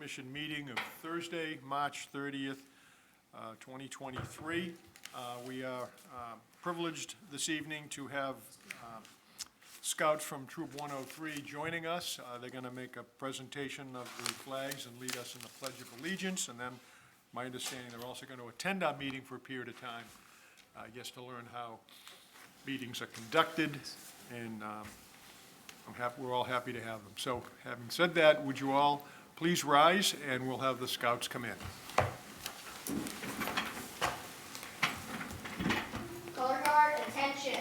Commission meeting of Thursday, March 30th, 2023. We are privileged this evening to have Scouts from Troop 103 joining us. They're going to make a presentation of the flags and lead us in the Pledge of Allegiance, and then, my understanding, they're also going to attend our meeting for a period of time, I guess, to learn how meetings are conducted, and we're all happy to have them. So, having said that, would you all please rise, and we'll have the Scouts come in. Color guard, attention.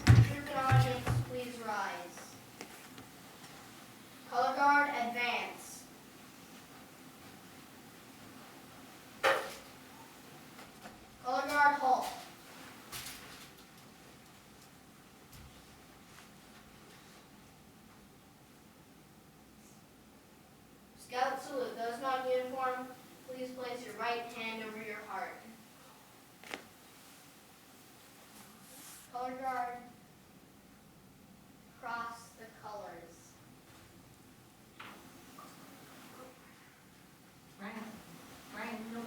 Troop and audience, please rise. Color guard, advance. Color guard, halt. Scout salute. Those not in uniform, please place your right hand over your heart. Color guard, cross the colors. Ryan, no.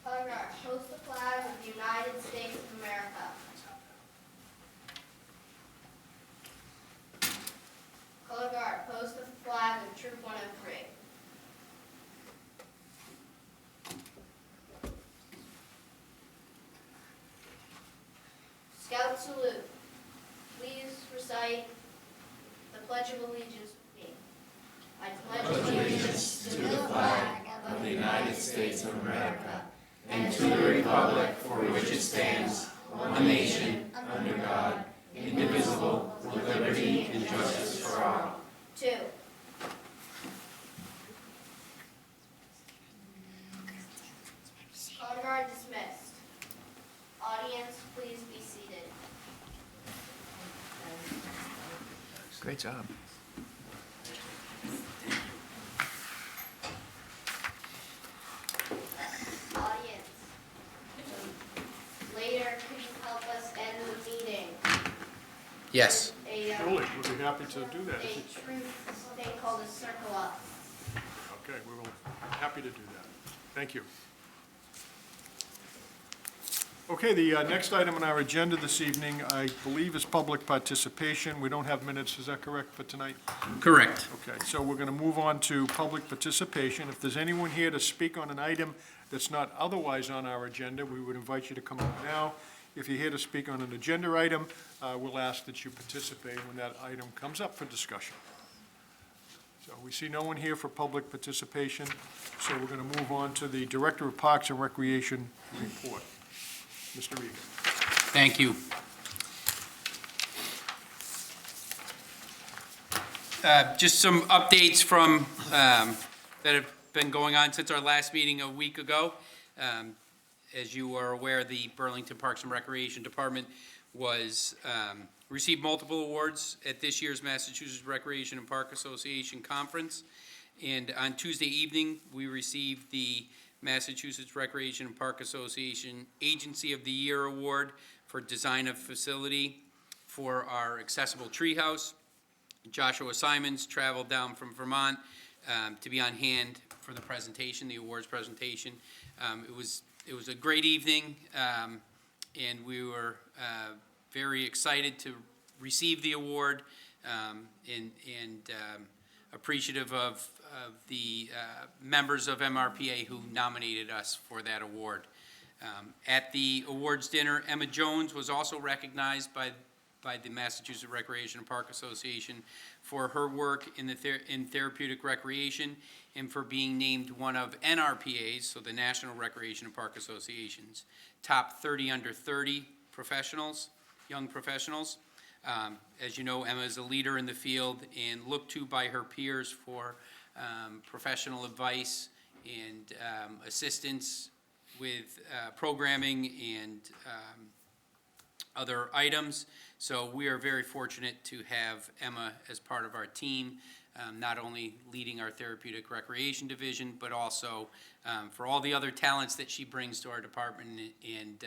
Color guard, hoist the flag of the United States of America. Color guard, post the flag of Troop 103. Scout salute. Please recite the Pledge of Allegiance with me. I pledge allegiance to the flag of the United States of America and to the republic for which it stands, one nation, under God, indivisible, with liberty and justice for all. 2. Color guard dismissed. Audience, please be seated. Great job. Audience. Later, could you help us end the meeting? Yes. Surely, we'll be happy to do that. A truth thing called a circle up. Okay, we will, happy to do that. Thank you. Okay, the next item on our agenda this evening, I believe, is public participation. We don't have minutes, is that correct, for tonight? Correct. Okay, so we're going to move on to public participation. If there's anyone here to speak on an item that's not otherwise on our agenda, we would invite you to come up now. If you're here to speak on an agenda item, we'll ask that you participate when that item comes up for discussion. So we see no one here for public participation, so we're going to move on to the Director of Parks and Recreation report. Mr. Regan. Thank you. Just some updates from that have been going on since our last meeting a week ago. As you are aware, the Burlington Parks and Recreation Department received multiple awards at this year's Massachusetts Recreation and Park Association Conference. And on Tuesday evening, we received the Massachusetts Recreation and Park Association Agency of the Year Award for Design of Facility for our accessible treehouse. Joshua Simons traveled down from Vermont to be on hand for the presentation, the awards presentation. It was a great evening, and we were very excited to receive the award and appreciative of the members of MRPA who nominated us for that award. At the awards dinner, Emma Jones was also recognized by the Massachusetts Recreation and Park Association for her work in therapeutic recreation and for being named one of NRPA's, so the National Recreation and Park Association's, top 30 under 30 professionals, young professionals. As you know, Emma is a leader in the field and looked to by her peers for professional advice and assistance with programming and other items. So we are very fortunate to have Emma as part of our team, not only leading our therapeutic recreation division, but also for all the other talents that she brings to our department and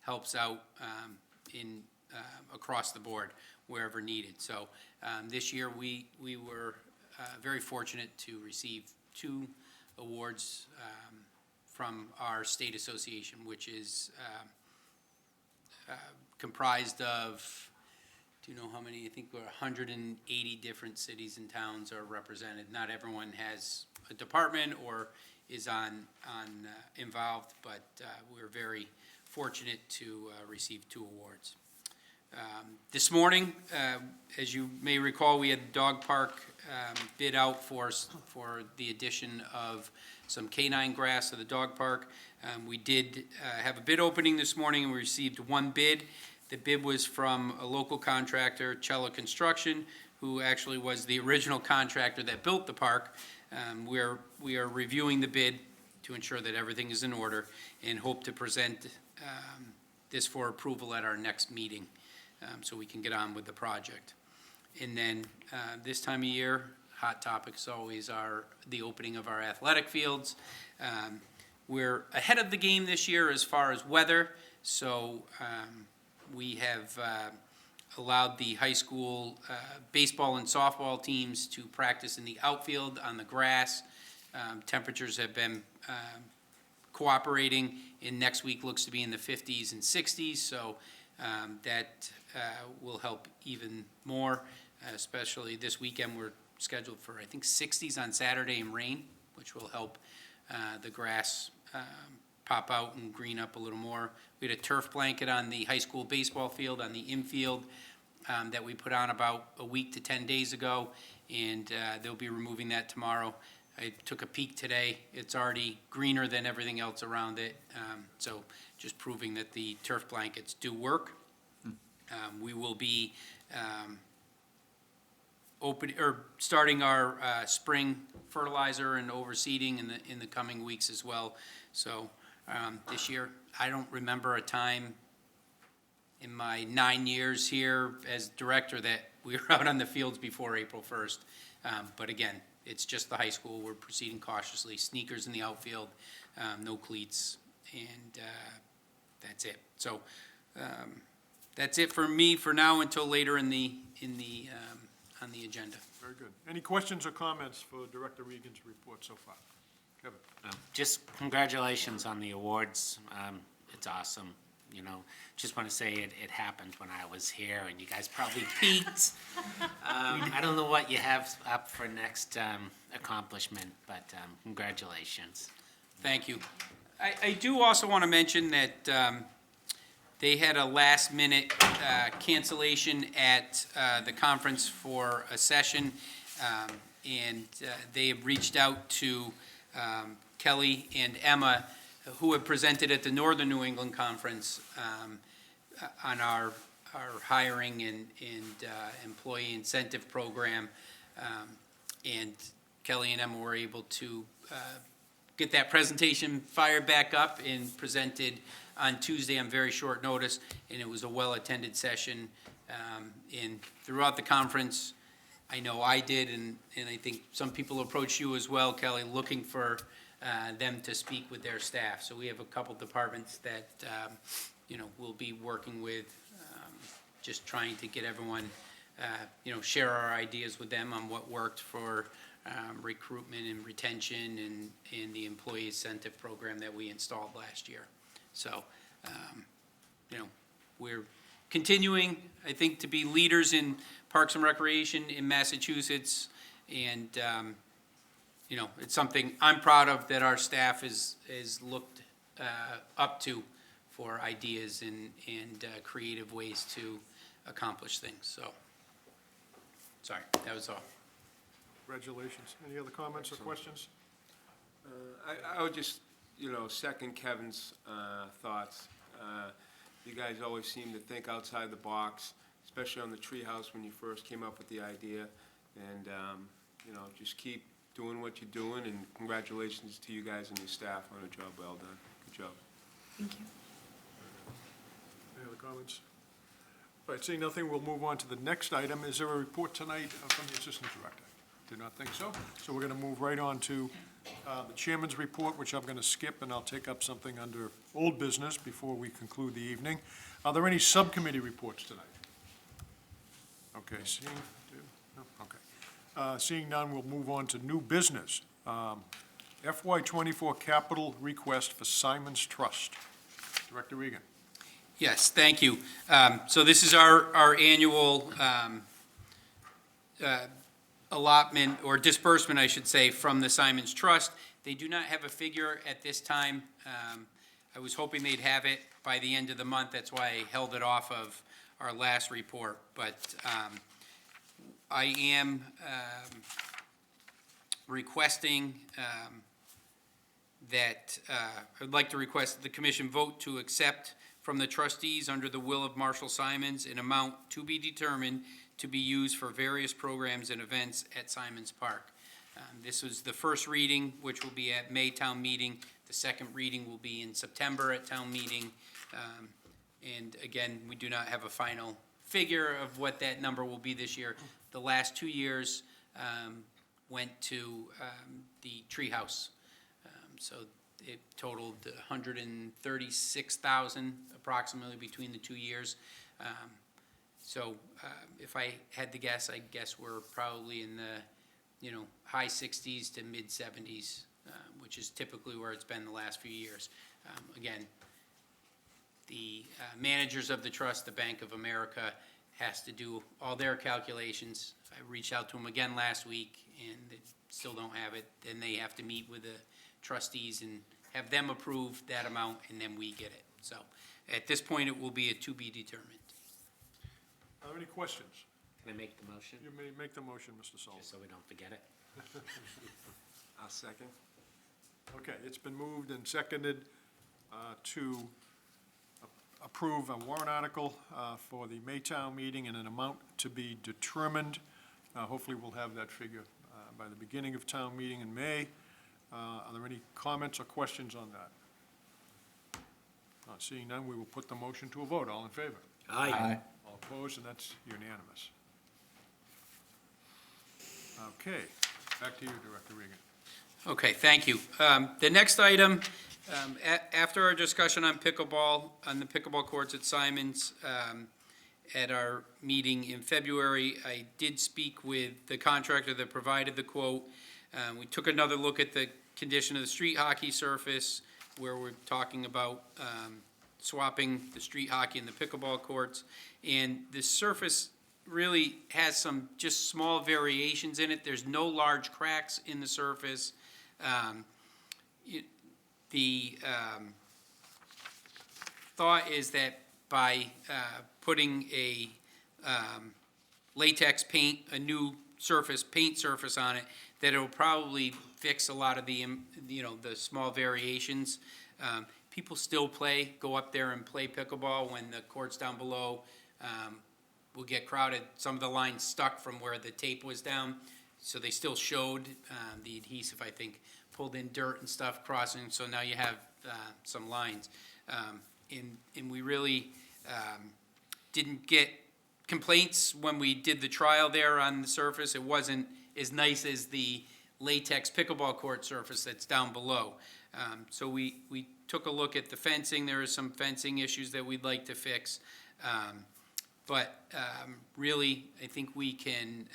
helps out across the board wherever needed. So this year, we were very fortunate to receive 2 awards from our state association, which is comprised of, do you know how many? I think we're 180 different cities and towns are represented. Not everyone has a department or is involved, but we're very fortunate to receive 2 awards. This morning, as you may recall, we had the dog park bid out for the addition of some canine grass to the dog park. We did have a bid opening this morning, and we received 1 bid. The bid was from a local contractor, Cella Construction, who actually was the original contractor that built the park. We are reviewing the bid to ensure that everything is in order and hope to present this for approval at our next meeting, so we can get on with the project. And then this time of year, hot topics always are the opening of our athletic fields. We're ahead of the game this year as far as weather, so we have allowed the high school baseball and softball teams to practice in the outfield on the grass. Temperatures have been cooperating, and next week looks to be in the 50s and 60s, so that will help even more, especially this weekend. We're scheduled for, I think, 60s on Saturday and rain, which will help the grass pop out and green up a little more. We had a turf blanket on the high school baseball field, on the infield, that we put on about a week to 10 days ago, and they'll be removing that tomorrow. I took a peek today. It's already greener than everything else around it, so just proving that the turf blankets do work. We will be starting our spring fertilizer and overseeding in the coming weeks as well. So this year, I don't remember a time in my 9 years here as director that we were out on the fields before April 1st. But again, it's just the high school. We're proceeding cautiously. Sneakers in the outfield, no cleats, and that's it. So that's it for me for now until later on the agenda. Very good. Any questions or comments for Director Regan's report so far? Kevin? Just congratulations on the awards. It's awesome, you know. Just want to say it happened when I was here, and you guys probably peaked. I don't know what you have up for next accomplishment, but congratulations. Thank you. I do also want to mention that they had a last-minute cancellation at the conference for a session, and they have reached out to Kelly and Emma, who have presented at the Northern New England Conference on our hiring and employee incentive program. And Kelly and Emma were able to get that presentation fired back up and presented on Tuesday on very short notice, and it was a well-attended session. And throughout the conference, I know I did, and I think some people approached you as well, Kelly, looking for them to speak with their staff. So we have a couple departments that, we'll be working with, just trying to get everyone, share our ideas with them on what worked for recruitment and retention and the employee incentive program that we installed last year. So, we're continuing, I think, to be leaders in Parks and Recreation in Massachusetts, and, it's something I'm proud of that our staff is looked up to for ideas and creative ways to accomplish things, so. Sorry, that was all. Congratulations. Any other comments or questions? I would just, second Kevin's thoughts. You guys always seem to think outside the box, especially on the treehouse when you first came up with the idea. And, just keep doing what you're doing, and congratulations to you guys and your staff on a job well done. Good job. Thank you. Any other comments? All right, seeing nothing, we'll move on to the next item. Is there a report tonight from the Assistant Director? Did not think so. So we're going to move right on to the Chairman's report, which I'm going to skip, and I'll take up something under old business before we conclude the evening. Are there any subcommittee reports tonight? Okay, seeing none, we'll move on to new business. FY '24 capital request for Simon's Trust. Director Regan. Yes, thank you. So this is our annual allotment, or disbursement, I should say, from the Simon's Trust. They do not have a figure at this time. I was hoping they'd have it by the end of the month. That's why I held it off of our last report. But I am requesting that, I'd like to request that the commission vote to accept from the trustees, under the will of Marshall Simons, an amount to be determined to be used for various programs and events at Simons Park. This was the first reading, which will be at May town meeting. The second reading will be in September at town meeting. And again, we do not have a final figure of what that number will be this year. The last 2 years went to the treehouse. So it totaled 136,000 approximately between the 2 years. So if I had to guess, I guess we're probably in the, high 60s to mid 70s, which is typically where it's been the last few years. Again, the managers of the trust, the Bank of America, has to do all their calculations. I reached out to them again last week, and they still don't have it. Then they have to meet with the trustees and have them approve that amount, and then we get it. So at this point, it will be a to be determined. Are there any questions? Can I make the motion, You may make the motion, Mr. Sullivan. just so we don't forget it? I'll second. Okay, it's been moved and seconded to approve a warrant article for the Maytown meeting in an amount to be determined. Hopefully, we'll have that figure by the beginning of town meeting in May. Are there any comments or questions on that? Seeing none, we will put the motion to a vote. All in favor? Aye. All opposed, and that's unanimous. Okay, back to you, Director Regan. Okay, thank you. The next item, after our discussion on pickleball, on the pickleball courts at Simons, at our meeting in February, I did speak with the contractor that provided the quote. We took another look at the condition of the street hockey surface, where we're talking about swapping the street hockey and the pickleball courts. And the surface really has some just small variations in it. There's no large cracks in the surface. The thought is that by putting a latex paint, a new paint surface on it, that it'll probably fix a lot of the, the small variations. People still go up there and play pickleball when the courts down below will get crowded. Some of the lines stuck from where the tape was down, so they still showed the adhesive, I think, pulled in dirt and stuff crossing, so now you have some lines. And we really didn't get complaints when we did the trial there on the surface. It wasn't as nice as the latex pickleball court surface that's down below. So we took a look at the fencing. There are some fencing issues that we'd like to fix. But really, I think we can,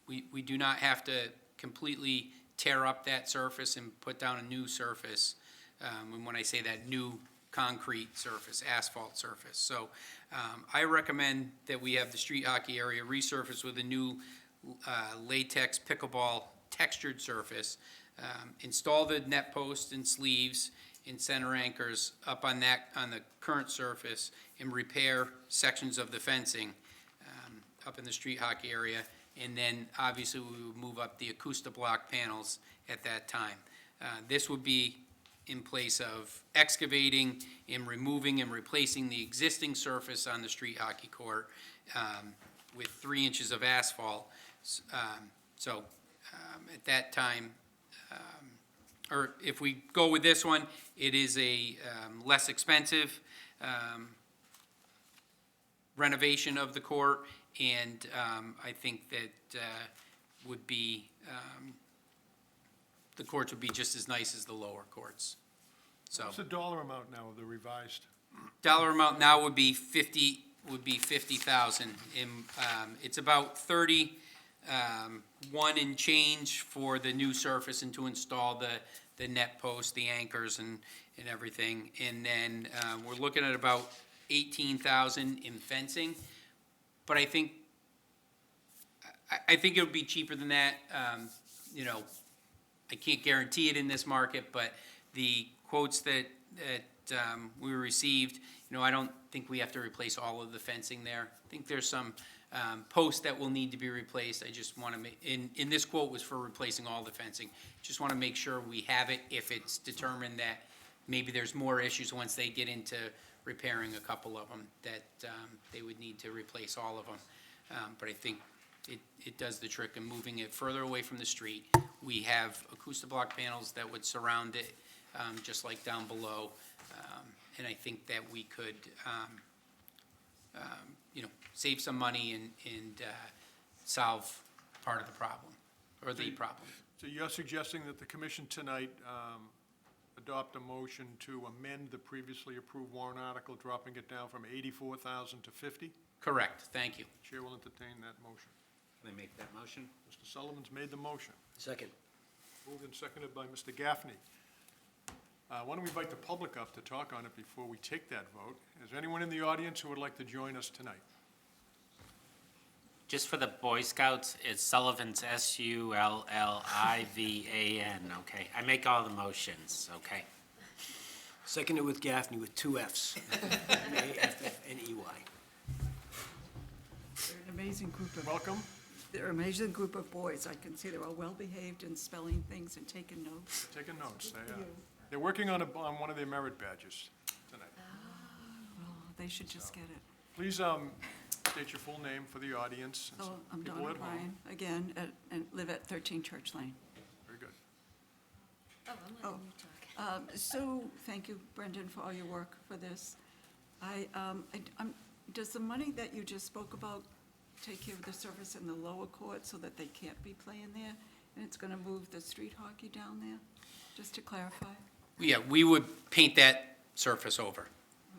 we do not have to completely tear up that surface and put down a new surface. And when I say that, new concrete surface, asphalt surface. So I recommend that we have the street hockey area resurfaced with a new latex pickleball textured surface. Install the net post and sleeves and center anchors up on the current surface, and repair sections of the fencing up in the street hockey area. And then obviously we would move up the Acousti-Block panels at that time. This would be in place of excavating and removing and replacing the existing surface on the street hockey court with 3 inches of asphalt. At that time, or if we go with this one, it is a less expensive renovation of the court, and I think that would be, the courts would be just as nice as the lower courts. So, What's the dollar amount now of the revised? dollar amount now would be 50,000. And it's about 31 and change for the new surface and to install the net post, the anchors and everything. And then we're looking at about 18,000 in fencing. But I think it would be cheaper than that. You know, I can't guarantee it in this market, but the quotes that we received, you know, I don't think we have to replace all of the fencing there. I think there's some posts that will need to be replaced. I just want to make, in this quote was for replacing all the fencing. Just want to make sure we have it if it's determined that maybe there's more issues once they get into repairing a couple of them, that they would need to replace all of them. But I think it does the trick in moving it further away from the street. We have Acousti-Block panels that would surround it, just like down below. And I think that we could, you know, save some money and solve part of the problem, or the problem. So you're suggesting that the commission tonight adopt a motion to amend the previously approved warrant article, dropping it down from 84,000 to 50? Correct, thank you. Chair will entertain that motion. Can I make that motion? Mr. Sullivan's made the motion. Second. Moved and seconded by Mr. Gaffney. Why don't we invite the public up to talk on it before we take that vote? Is there anyone in the audience who would like to join us tonight? Just for the Boy Scouts, it's Sullivan's, Sullivan, okay? I make all the motions, okay? Seconded with Gaffney with two Fs. A-F-F-N-E-Y. They're an amazing group of, Welcome. they're an amazing group of boys. I can see they're all well-behaved and spelling things and taking notes. Taking notes. They're working on one of their merit badges tonight. Well, they should just get it. Please state your full name for the audience. and Oh, some I'm people Donna at home. Bryan, again, and live at 13 Church Lane. Very good. Oh, I'm letting you talk. So, thank you, Brendan, for all your work for this. Does the money that you just spoke about take care of the surface in the lower court so that they can't be playing there? And it's gonna move the street hockey down there, just to clarify? Yeah, we would paint that surface over.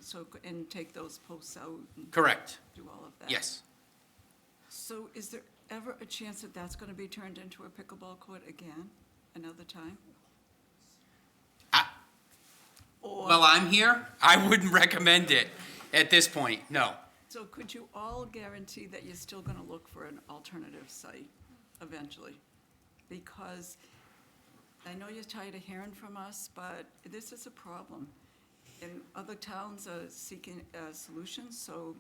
So, and take those posts out and Correct, do all of that? yes. So is there ever a chance that that's gonna be turned into a pickleball court again, another time? Or, Well, I'm here, I wouldn't recommend it at this point, no. so could you all guarantee that you're still gonna look for an alternative site eventually? Because I know you're tired of hearing from us, but this is a problem. And other towns are seeking solutions, so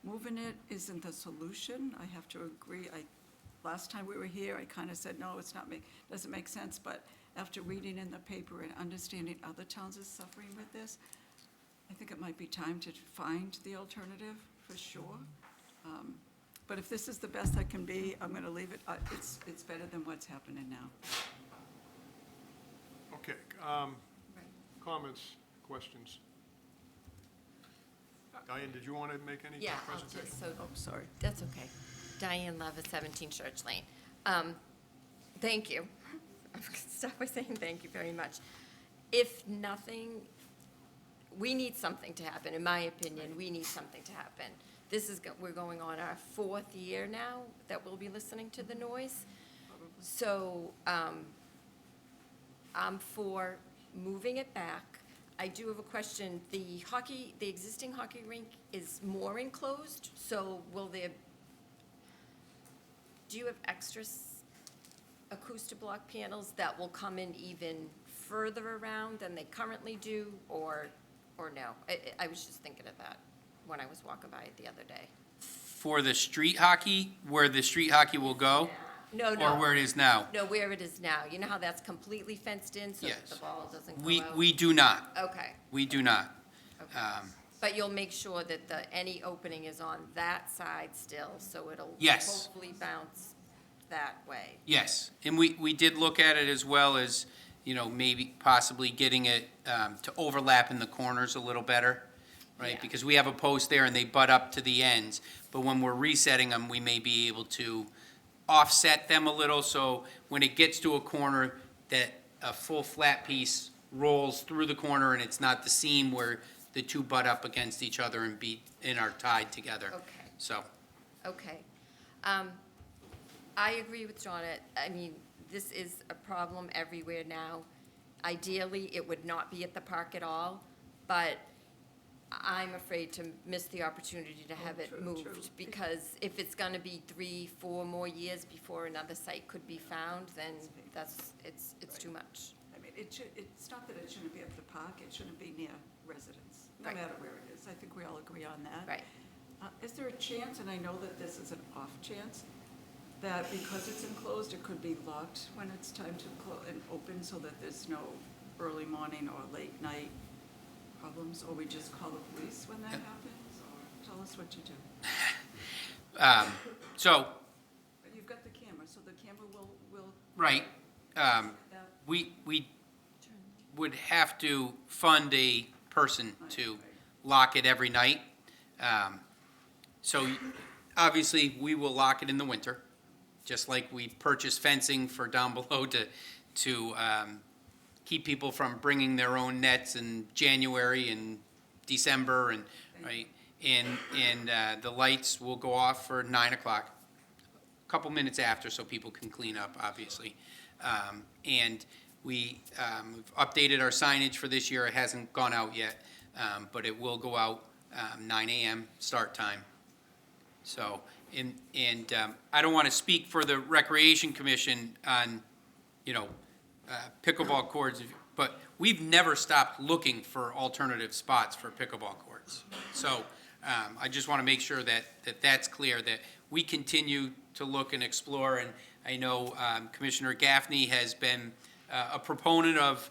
moving it isn't the solution. I have to agree. Last time we were here, I kind of said, no, it's not doesn't make sense, but after reading in the paper and understanding other towns are suffering with this, I think it might be time to find the alternative, for sure. But if this is the best that can be, I'm gonna leave it. It's better than what's happening now. Okay, comments, questions? Diane, did you want to make any Yeah, I'll presentation? just, so, Oh, sorry. that's okay. Diane Love at 17 Church Lane. Thank you. I'm going to start by saying thank you very much. If nothing, we need something to happen, in my opinion, we need something to happen. We're going on our 4th year now that we'll be listening to the noise. So, I'm for moving it back. I do have a question. The existing hockey rink is more enclosed, so do you have extra Acousti-Block panels that will come in even further around than they currently do, or no? I was just thinking of that when I was walking by it the other day. For the street hockey, where the street hockey will go, No, or where it is now? No, where it is now. You know how that's completely fenced in so that Yes. the ball doesn't go out? We do not, Okay, we do not. okay. But you'll make sure that any opening is on that side still, so it'll Yes. hopefully bounce that way. Yes, and we did look at it as well as, you know, maybe possibly getting it to overlap in the corners a little better. right? Yeah. Because we have a post there and they butt up to the ends, but when we're resetting them, we may be able to offset them a little, so when it gets to a corner, that a full flat piece rolls through the corner and it's not the seam where the two butt up against each other and are tied together. Okay. So, Okay. I agree with John. I mean, this is a problem everywhere now. Ideally, it would not be at the park at all, but I'm afraid to miss the opportunity to have it true, moved. true. Because if it's gonna be 3, 4 more years before another site could be found, then it's too much. I mean, it's not that it shouldn't be at the park, it shouldn't be near residents, no Right. matter where it is. I think we all agree on that. Right. Is there a chance, and I know that this is an off chance, that because it's enclosed, it could be locked when it's time to and open so that there's no early morning or late night problems? Or we just call the police when that Yep. happens? Or tell us what you do. so, But you've got the camera, so the camera will right, that we would have to fund a person to lock it every night. So obviously, we will lock it in the winter, just like we purchase fencing for down below to keep people from bringing their own nets in January and December and, right? And the lights will go off for 9 o'clock, a couple minutes after, so people can clean up, obviously. And we've updated our signage for this year. It hasn't gone out yet, but it will go out 9 a.m. start time. So, and I don't want to speak for the Recreation Commission on, pickleball courts, but we've never stopped looking for alternative spots for pickleball courts. So I just want to make sure that that's clear, that we continue to look and explore. And I know Commissioner Gaffney has been a proponent of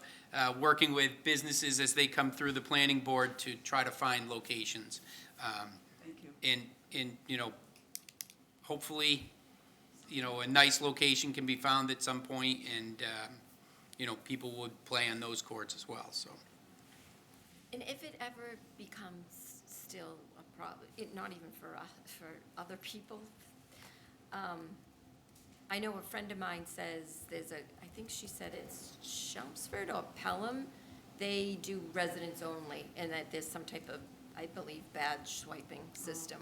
working with businesses as they come through the planning board to try to find locations. Thank you. And hopefully, a nice location can be found at some point, and, people would play on those courts as well, so. And if it ever becomes still a problem, not even for us, for other people, I know a friend of mine says I think she said it's Chelmsford or Pelham, they do residents only, and that there's some type of, I believe, badge swiping system.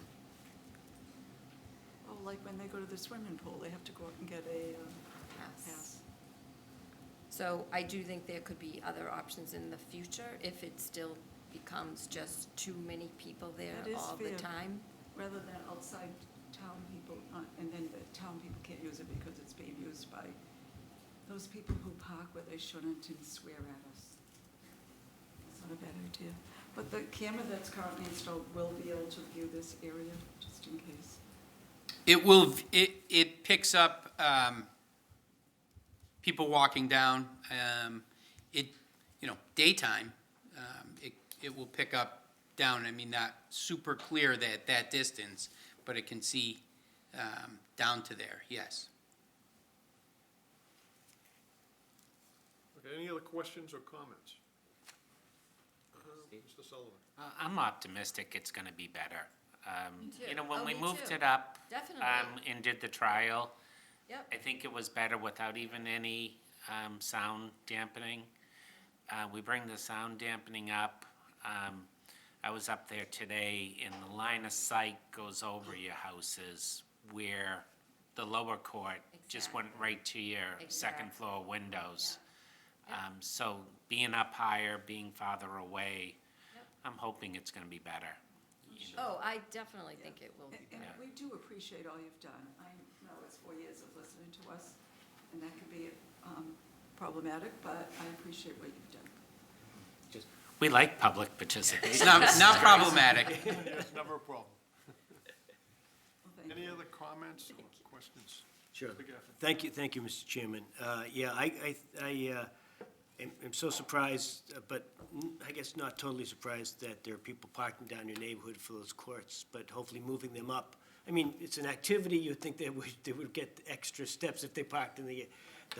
Oh, like when they go to the swimming pool, they have to go out and get a Yes. pass. So I do think there could be other options in the future if it still becomes just too many people there That is all the fair. time. Rather than outside town people, and then the town people can't use it because it's being used by those people who park where they shouldn't and swear at us. It's not a bad idea. But the camera that's currently installed will be able to view this area, just in case. It picks up people walking down. Daytime, it will pick up down. I mean, not super clear at that distance, but it can see down to there, yes. Okay, any other questions or comments? Mr. Sullivan? I'm optimistic it's gonna be better. Me too. When Oh, we me moved too. it up, Definitely. and did the trial, Yep. I think it was better without even any, sound dampening. We bring the sound dampening up. I was up there today, and the line of sight goes over your houses where the lower court just went right to your second Exactly. floor windows. Yeah. So being up higher, being farther away, Yep. I'm hoping it's gonna be better. Oh, I definitely think it will be And better. we do appreciate all you've done. I know it's 4 years of listening to us, and that can be problematic, but I appreciate what you've done. We like public participation. It's not problematic. Yes, never a problem. Well, thank Any you. other comments or questions? Sure. Mr. Gaffney? Thank you, Mr. Chairman. Yeah, I am so surprised, but I guess not totally surprised that there are people parking down your neighborhood for those courts, but hopefully moving them up. I mean, it's an activity, you'd think they would get extra steps if they parked in the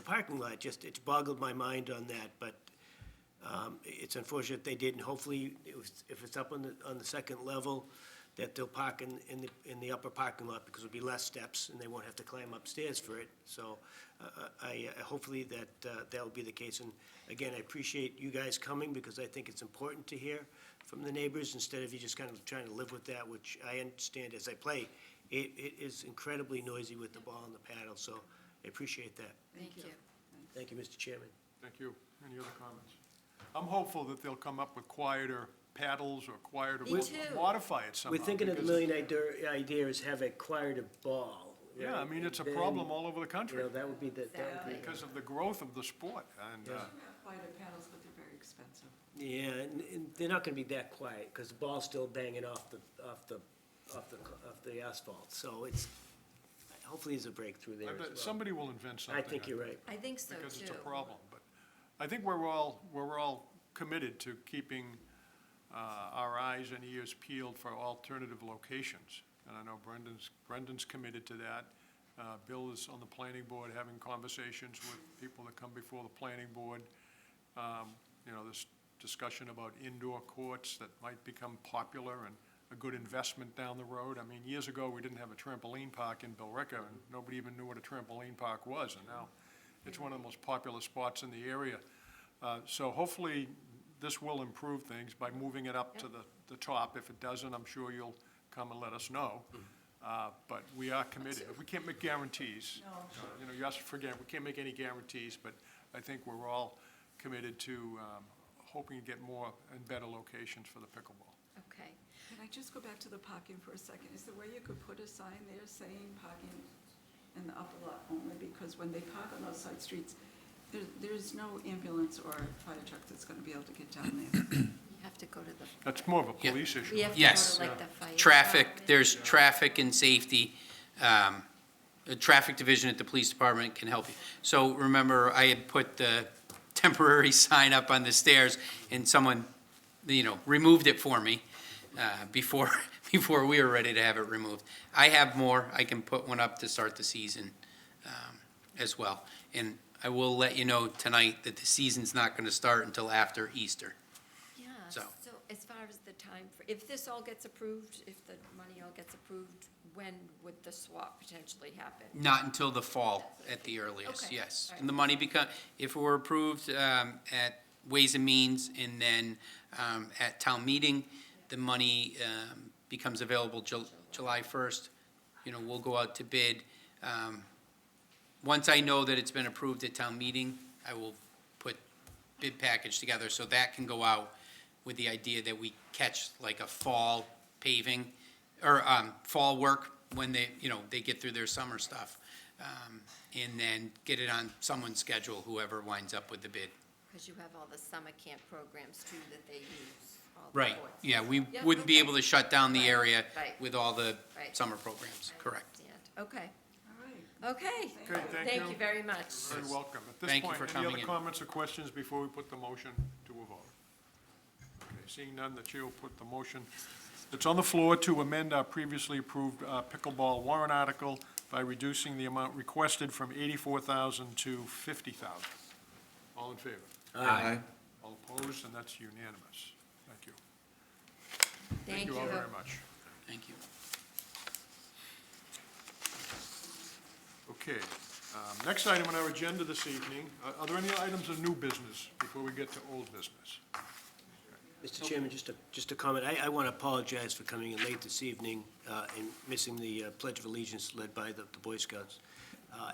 parking lot. Just, it's boggled my mind on that, but It's unfortunate they didn't. Hopefully, if it's up on the second level, that they'll park in the upper parking lot, because there'll be less steps, and they won't have to climb upstairs for it. So hopefully that'll be the case. And again, I appreciate you guys coming, because I think it's important to hear from the neighbors, instead of you just kind of trying to live with that, which I understand as I play. It is incredibly noisy with the ball and the paddle, so I appreciate that. Thank you. Thank you, Mr. Chairman. Thank you. Any other comments? I'm hopeful that they'll come up with quieter paddles or quieter, Me too. modify it somehow. We're thinking of the because- million idea is have a quieter ball. Yeah, I right? mean, it's a Then, problem all over the You country know, that would be the, because of the growth of the sport. And, Yeah. Quieter paddles, but they're very expensive. yeah, and they're not gonna be that quiet, because the ball's still banging off the asphalt, so it's, hopefully there's a breakthrough there I as bet well. somebody will invent something. I think you're right. I think so, too. Because it's a problem, but I think we're all committed to keeping our eyes and ears peeled for alternative locations. And I know Brendan's committed to that. Bill is on the planning board, having conversations with people that come before the planning board. You know, this discussion about indoor courts that might become popular and a good investment down the road. I mean, years ago, we didn't have a trampoline park in Billerica, and nobody even knew what a trampoline park was, and now it's one of the most popular spots in the area. So hopefully, this will improve things by moving it up to the top. If it doesn't, I'm sure you'll come and let us know. But we are committed. We can't make guarantees. You know, you asked for, we can't make any guarantees, but I think we're all committed to hoping to get more and better locations for the pickleball. Okay. Can I just go back to the parking for a second? Is there a way you could put a sign there saying parking in the upper lot only? Because when they park on those side streets, there's no ambulance or fire truck that's gonna be able to get down there. You have to go to the, That's more of a Yeah. police issue. we have to go Yes. to like the fire. Traffic, department. there's traffic and safety. The traffic division at the police department can help you. So remember, I had put the temporary sign up on the stairs, and someone, removed it for me before we were ready to have it removed. I have more. I can put one up to start the season as well. And I will let you know tonight that the season's not going to start until after Easter. Yeah, So. so as far as the time, if this all gets approved, if the money all gets approved, when would the swap potentially happen? Not until the fall at the earliest, Okay. yes. All And the money if it were approved at Ways and Means and then at town meeting, the money becomes available July 1st. We'll go out to bid. Once I know that it's been approved at town meeting, I will put bid package together so that can go out with the idea that we catch like a fall paving or fall work when they get through their summer stuff. And then get it on someone's schedule, whoever winds up with the bid. Because you have all the summer camp programs too that they use. All the Right, boards. yeah, we Yeah, wouldn't be okay. able to shut down the Right, area right. with all the Right. summer programs, I correct. understand. Okay, All right. okay. Okay, Thank you very much. Very welcome. At this Thank you point, for any coming other in. comments or questions before we put the motion to a vote? Okay, seeing none, the chair will put the motion that's on the floor to amend our previously approved pickleball warrant article by reducing the amount requested from $84,000 to $50,000. All in favor? Aye. All opposed, and that's unanimous. Thank you. Thank you. all very much. Thank you. Okay, next item on our agenda this evening, are there any items of new business before we get to old business? Mr. Chairman, just a comment. I want to apologize for coming in late this evening and missing the Pledge of Allegiance led by the Boy Scouts.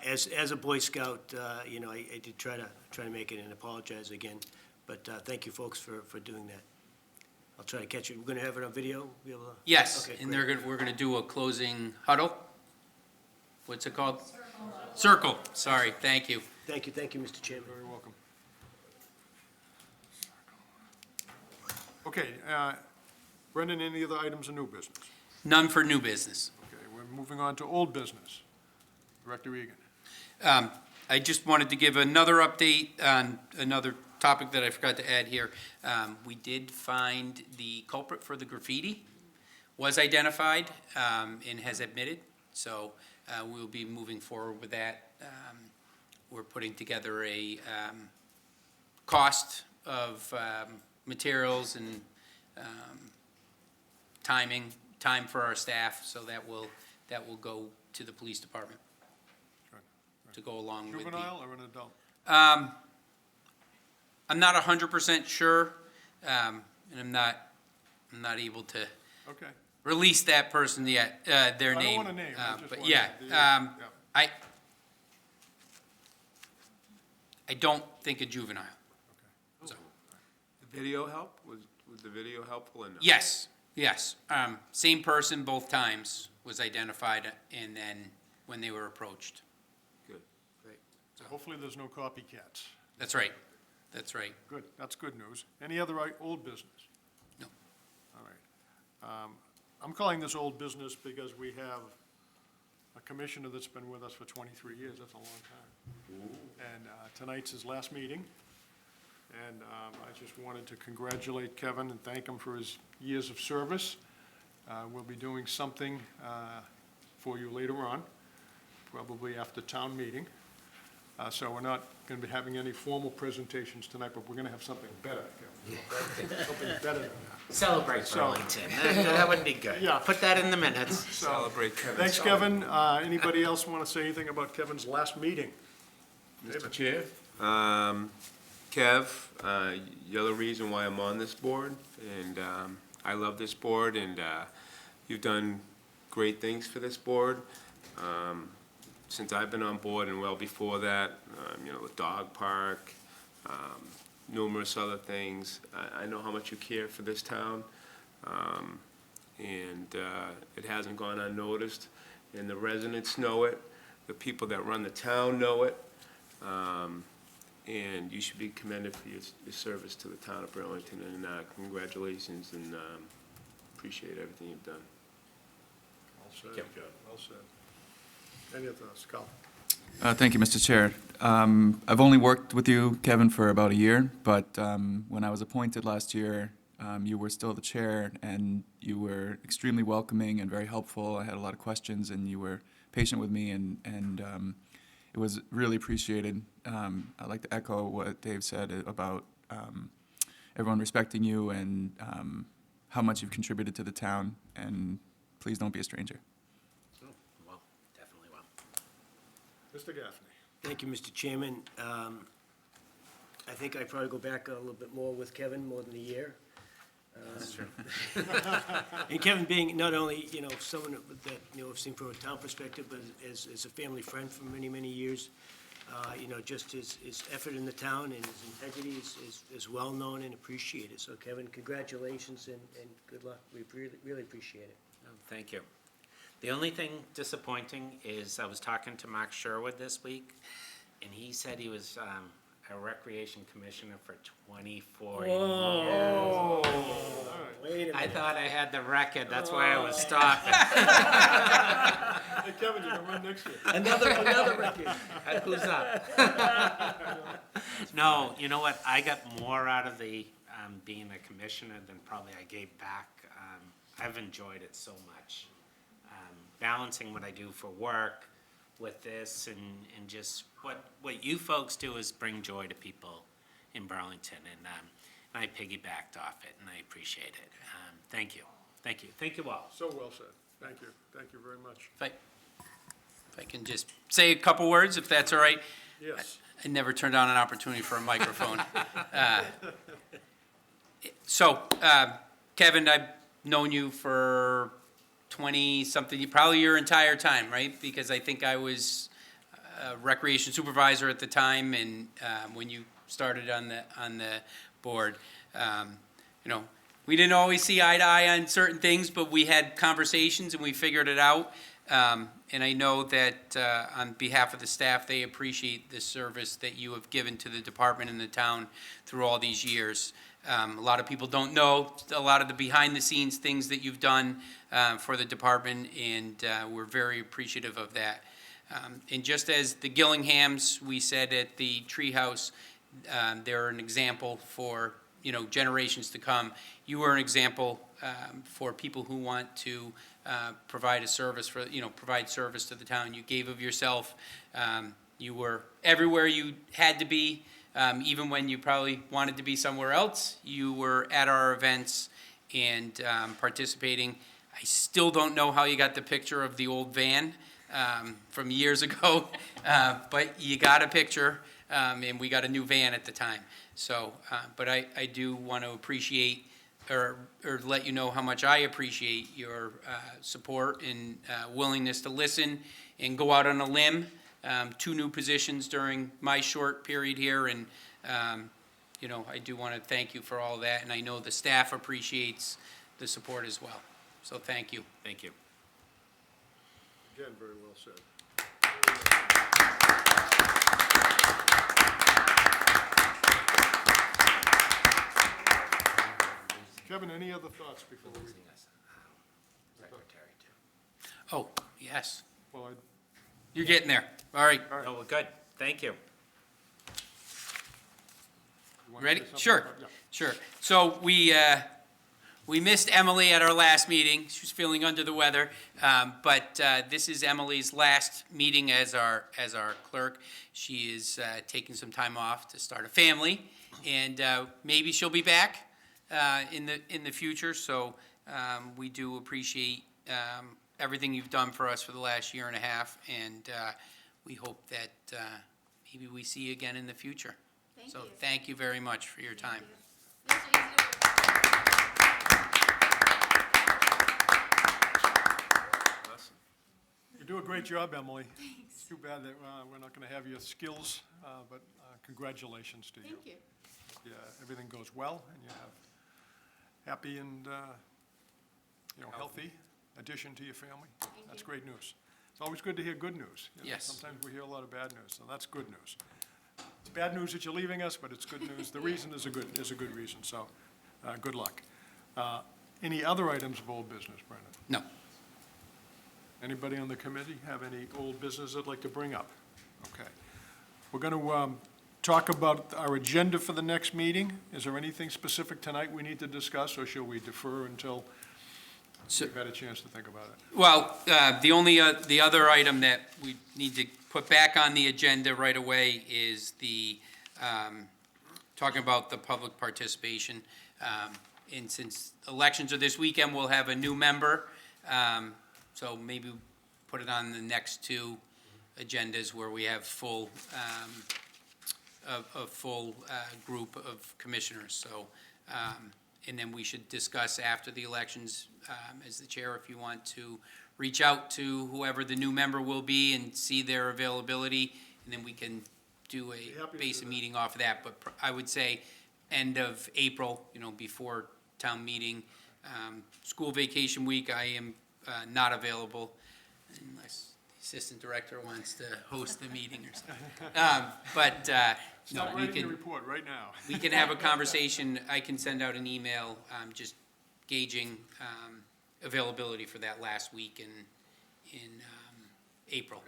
As a Boy Scout, I did try to make it and apologize again, but thank you, folks, for doing that. I'll try to catch it. We're going to have it on video? Be able to- Yes, Okay, and great. we're gonna do a closing huddle. What's it called? Circle, sorry, thank you. Thank you, Mr. Chairman. Very welcome. Okay, Brendan, any other items of new business? None for new business. Okay, we're moving on to old business. Director Egan. I just wanted to give another update on another topic that I forgot to add here. We did find the culprit for the graffiti, was identified, and has admitted, so we'll be moving forward with that. We're putting together a cost of materials and time for our staff, so that will go to the police department to go along with the. Juvenile or an adult? I'm not 100% sure, and I'm not able to Okay. release that person yet, their name. I don't want a name, I just But want yeah, yeah. I don't think a juvenile. So, The video help? Was the video helpful or no? yes, yes. Same person both times was identified, and then when they were approached. Good, great. So hopefully there's no copycats. That's right. That's right. Good, that's good news. Any other old business? No. All right. I'm calling this old business because we have a commissioner that's been with us for 23 years. That's a long time. And tonight's his last meeting. And I just wanted to congratulate Kevin and thank him for his years of service. We'll be doing something for you later on, probably after town meeting. So we're not going to be having any formal presentations tonight, but we're going to have something better, Kevin. Something better than that. Celebrate Burlington. That would be good. Yeah. Put that in the minutes. So, Celebrate Kevin's. thanks, Kevin. Anybody else want to say anything about Kevin's last meeting? Mr. Chair? Kev, you're the reason why I'm on this board, and I love this board, and you've done great things for this board. Since I've been on board and well before that, the dog park, numerous other things. I know how much you care for this town, and it hasn't gone unnoticed, and the residents know it, the people that run the town know it, and you should be commended for your service to the town of Burlington, and congratulations, and appreciate everything you've done. Well said, Kevin. Well said. Any of those, Carl? Thank you, Mr. Chair. I've only worked with you, Kevin, for about a year, but when I was appointed last year, you were still the chair, and you were extremely welcoming and very helpful. I had a lot of questions, and you were patient with me, and it was really appreciated. I'd like to echo what Dave said about everyone respecting you and how much you've contributed to the town, and please don't be a stranger. Well, definitely will. Mr. Gaffney? Thank you, Mr. Chairman. I think I'd probably go back a little bit more with Kevin, more than a year. That's true. And Kevin being not only, someone that, I've seen from a town perspective, but as a family friend for many, many years, just his effort in the town and his integrity is well-known and appreciated. So Kevin, congratulations and good luck. We really appreciate it. Oh, thank you. The only thing disappointing is I was talking to Mark Sherwood this week, and he said he was a recreation commissioner for 24 years. Oh, wait a I minute. thought I had the record, that's why I was stopping. Hey, Kevin, you can run next year. Another record. Who's up? No, you know what, I got more out of the, being a commissioner than probably I gave back. I've enjoyed it so much. Balancing what I do for work with this and just what you folks do is bring joy to people in Burlington, and I piggybacked off it, and I appreciate it. Thank you. Thank you. Thank you all. So well said. Thank you. Thank you very much. If I can just say a couple words, if that's all right. Yes. I never turned on an opportunity for a microphone. So, Kevin, I've known you for 20-something, probably your entire time, right? Because I think I was a recreation supervisor at the time, and when you started on the board, we didn't always see eye to eye on certain things, but we had conversations and we figured it out. And I know that on behalf of the staff, they appreciate the service that you have given to the department and the town through all these years. A lot of people don't know a lot of the behind-the-scenes things that you've done for the department, and we're very appreciative of that. And just as the Gillinghams, we said at the Treehouse, they're an example for generations to come. You were an example for people who want to provide a service for provide service to the town. You gave of yourself. You were everywhere you had to be Even when you probably wanted to be somewhere else, you were at our events and participating. I still don't know how you got the picture of the old van from years ago, but you got a picture, and we got a new van at the time. So, but I do want to appreciate or let you know how much I appreciate your support and willingness to listen and go out on a limb. 2 new positions during my short period here, and you know, I do want to thank you for all that, and I know the staff appreciates the support as well. So thank you. Thank you. Again, very well said. Kevin, any other thoughts before we? Oh, yes, Well, you're getting there. All right, Oh, well, good. Thank you. you wanna ready? say something Sure, about- yeah. sure. So we missed Emily at our last meeting. She was feeling under the weather. But this is Emily's last meeting as our clerk. She is taking some time off to start a family, and maybe she'll be back in the future. So we do appreciate everything you've done for us for the last year and a half, and we hope that maybe we see you again in the future. Thank So you. thank you very much for your time. Awesome. You do a great job, Emily. It's too bad that we're not going to have your skills, but congratulations to you. Thank you. Yeah, everything goes well, and you have happy and, healthy addition to your family. That's you. great news. It's always good to hear good news. You know, Yes. Sometimes we hear a lot of bad news, so that's good news. It's bad news that you're leaving us, but it's good news. The reason is a good reason, so good luck. Any other items of old business, Brendan? No. Anybody on the committee have any old business they'd like to bring up? Okay. We're going to talk about our agenda for the next meeting. Is there anything specific tonight we need to discuss, or shall we defer until So- we've had a chance to think about it? Well, the other item that we need to put back on the agenda right away is the, talking about the public participation. And since elections are this weekend, we'll have a new member. So maybe put it on the next 2 agendas where we have full, a full group of commissioners. So, and then we should discuss after the elections, as the chair, if you want to reach out to whoever the new member will be and see their availability, and then we can do happy a to base do a that. meeting off of that. But I would say end of April, before town meeting. School vacation week, I am not available unless the assistant director wants to host the meeting or something. But, no, Start we writing your can, report right now. we can have a conversation. I can send out an email, just gauging availability for that last week in April.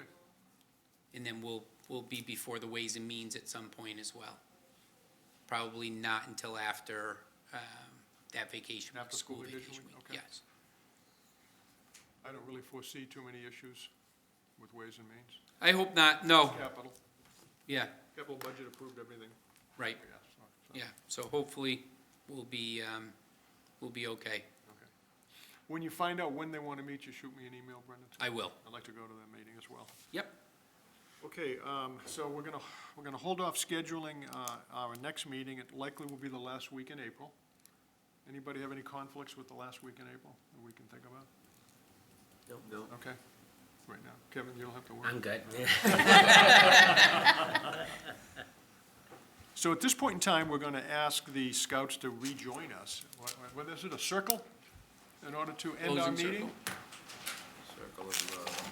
And then we'll be before the Ways and Means at some point as well. Probably not until after that vacation week, After school vacation week, okay. yes. I don't really foresee too many issues with Ways and Means. I hope not, no, Capital budget approved everything. right, Yes, so, yeah. So hopefully we'll be okay. okay. When you find out when they want to meet you, shoot me an email, Brendan. I will. I'd like to go to that meeting as well. Yep. Okay, so we're gonna hold off scheduling our next meeting. It likely will be the last week in April. Anybody have any conflicts with the last week in April that we can think about? No. Okay, right now. Kevin, you don't have to worry. I'm good. So at this point in time, we're gonna ask the scouts to rejoin us. What is it, a circle? In order to end our Closing meeting? Circle of love.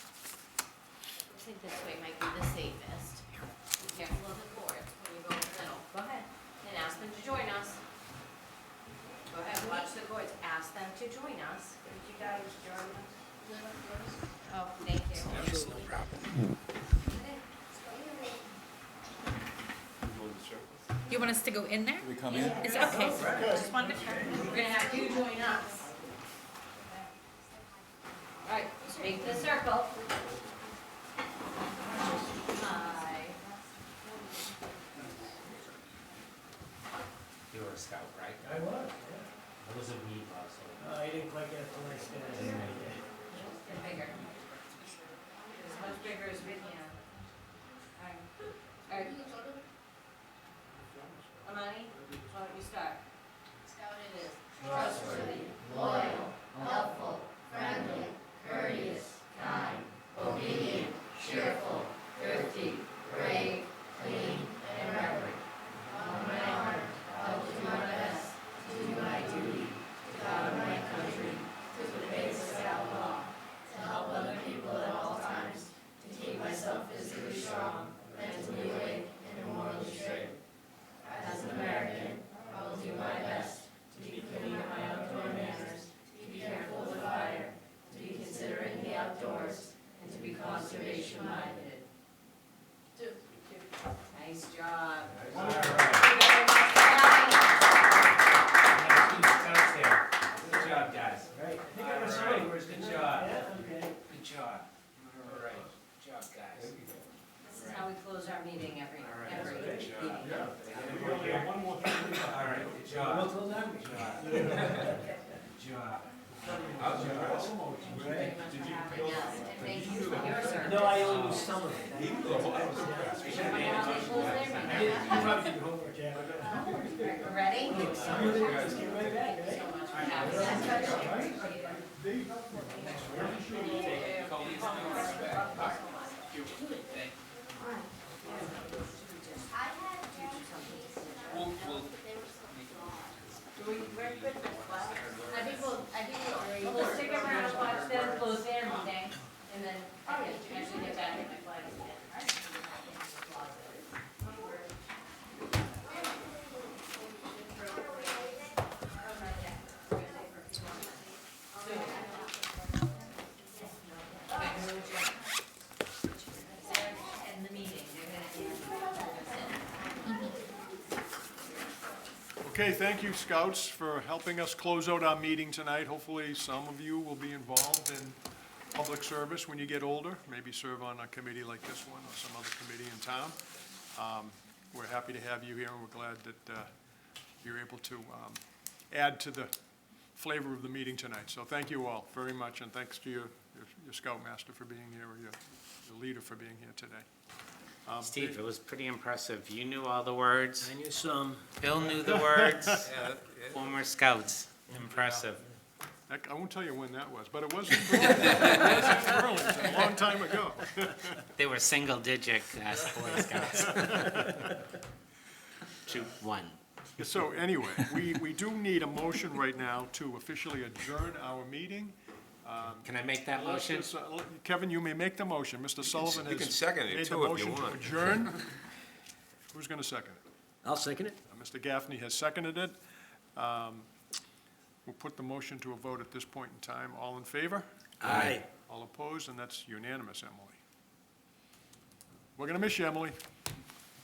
I think this way might be the safest. Be careful of the cords when you go in the middle. Go ahead and ask them to join us. Go ahead, watch the cords. Ask them to join us. Would you guys join us? Oh, thank you. Yes, no problem. You want us to go in there? We come in? Is it okay? Just wanted to check. We're gonna have you join us. All right, make the circle. circle. Hi. You were a scout, right? I was, I was a weed also. I didn't quite get the nice guys. Get bigger. As much bigger as Vivian. All right. Amani, why don't you start? Scout it is. Trustworthy, loyal, helpful, friendly, courteous, kind, obedient, cheerful, thrifty, brave, clean, and reverent. On my honor, I will do my best to do my duty to God and my country, to obey the Scout law, to help other people at all times, to keep myself physically strong, mentally awake, and morally straight. As an American, I will do my best to be clean in my outdoor manners, to be careful with fire, to be considerate in the outdoors, and to be conservation-minded. Nice job. Good job, guys. Right, I think I was right. Good job. Yeah, okay. Good job. All right. Good job, guys. This is how we close our meeting every Good meeting. All right, good job. We'll close out. Good job. Right. And thank you for your service. No, I only was some of it. Everybody else, they close their meeting. You probably did your homework, Jack. We're ready? Some of it, just get right back, right? So much for having us. We'll stick around and watch them close their meeting, and then I can actually get back in my flags again. End the meeting, they're gonna end. Okay, thank you, Scouts, for helping us close out our meeting tonight. Hopefully, some of you will be involved in public service when you get older, maybe serve on a committee like this one or some other committee in town. We're happy to have you here, and we're glad that you're able to add to the flavor of the meeting tonight. So thank you all very much, and thanks to your Scoutmaster for being here, or your leader for being here today. Steve, it was pretty impressive. You knew all the words. I knew some. Bill knew the words. Former scouts. Impressive. I won't tell you when that was, but it wasn't Burlington. It wasn't Burlington, a long time ago. They were single-digit Boy Scouts. 2-1. So anyway, we do need a motion right now to officially adjourn our meeting. Can I make that motion? Kevin, you may make the motion. Mr. Sullivan you can has second it made the too if you motion to want. adjourn. Who's going to second it? I'll second it. Mr. Gaffney has seconded it. We'll put the motion to a vote at this point in time. All in favor? Aye. All opposed? And that's unanimous, Emily. We're going to miss you, Emily.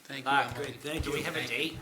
Thank you, Ah, Emily. good. Thank Do you. we have a date?